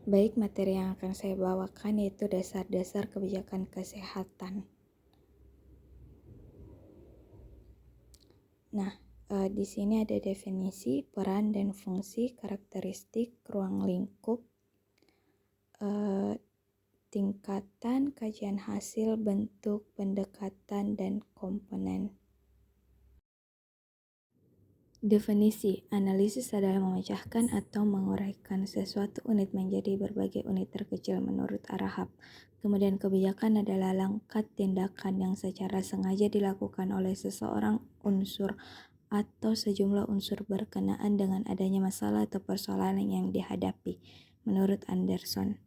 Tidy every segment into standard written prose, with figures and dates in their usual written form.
Baik, materi yang akan saya bawakan yaitu dasar-dasar kebijakan kesehatan. Nah, di sini ada definisi, peran dan fungsi, karakteristik, ruang lingkup, tingkatan, kajian hasil, bentuk, pendekatan, dan komponen. Definisi, analisis adalah memecahkan atau menguraikan sesuatu unit menjadi berbagai unit terkecil menurut Arahap. Kemudian kebijakan adalah langkah tindakan yang secara sengaja dilakukan oleh seseorang unsur atau sejumlah unsur berkenaan dengan adanya masalah atau persoalan yang dihadapi, menurut Anderson.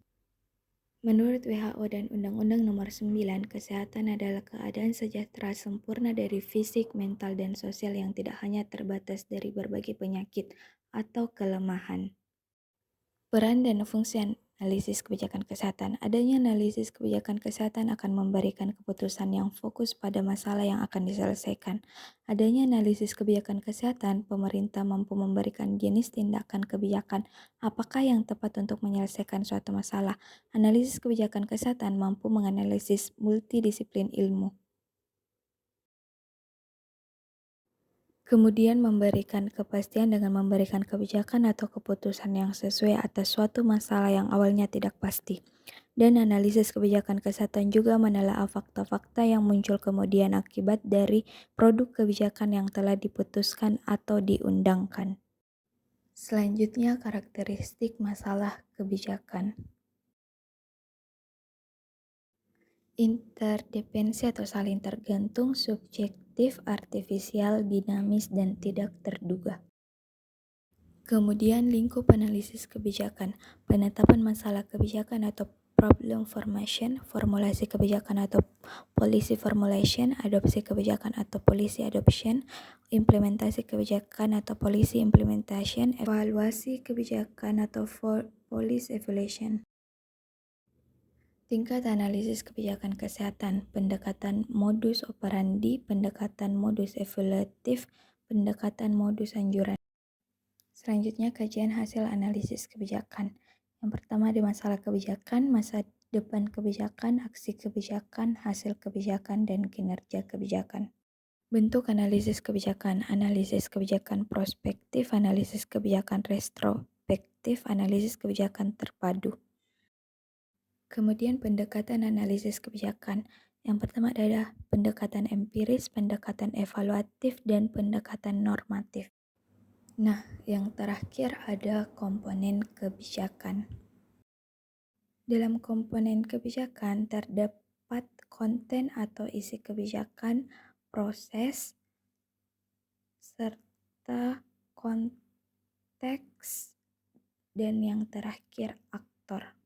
Menurut WHO dan Undang-Undang Nomor 9, kesehatan adalah keadaan sejahtera sempurna dari fisik, mental, dan sosial yang tidak hanya terbatas dari berbagai penyakit atau kelemahan. Peran dan fungsi analisis kebijakan kesehatan. Adanya analisis kebijakan kesehatan akan memberikan keputusan yang fokus pada masalah yang akan diselesaikan. Adanya analisis kebijakan kesehatan, pemerintah mampu memberikan jenis tindakan kebijakan apakah yang tepat untuk menyelesaikan suatu masalah. Analisis kebijakan kesehatan mampu menganalisis multidisiplin ilmu. Kemudian memberikan kepastian dengan memberikan kebijakan atau keputusan yang sesuai atas suatu masalah yang awalnya tidak pasti. Dan analisis kebijakan kesehatan juga menelaah fakta-fakta yang muncul kemudian akibat dari produk kebijakan yang telah diputuskan atau diundangkan. Selanjutnya, karakteristik masalah kebijakan. Interdependensi atau saling tergantung, subjektif, artifisial, dinamis, dan tidak terduga. Kemudian lingkup analisis kebijakan, penetapan masalah kebijakan atau problem formation, formulasi kebijakan atau policy formulation, adopsi kebijakan atau policy adoption, implementasi kebijakan atau policy implementation, evaluasi kebijakan atau policy evaluation. Tingkat analisis kebijakan kesehatan, pendekatan modus operandi, pendekatan modus evaluatif, pendekatan modus anjuran. Selanjutnya, kajian hasil analisis kebijakan. Yang pertama ada masalah kebijakan, masa depan kebijakan, aksi kebijakan, hasil kebijakan, dan kinerja kebijakan. Bentuk analisis kebijakan prospektif, analisis kebijakan retrospektif, analisis kebijakan terpadu. Kemudian pendekatan analisis kebijakan. Yang pertama adalah pendekatan empiris, pendekatan evaluatif, dan pendekatan normatif. Nah, yang terakhir ada komponen kebijakan. Dalam komponen kebijakan terdapat konten atau isi kebijakan, proses, serta konteks, dan yang terakhir aktor.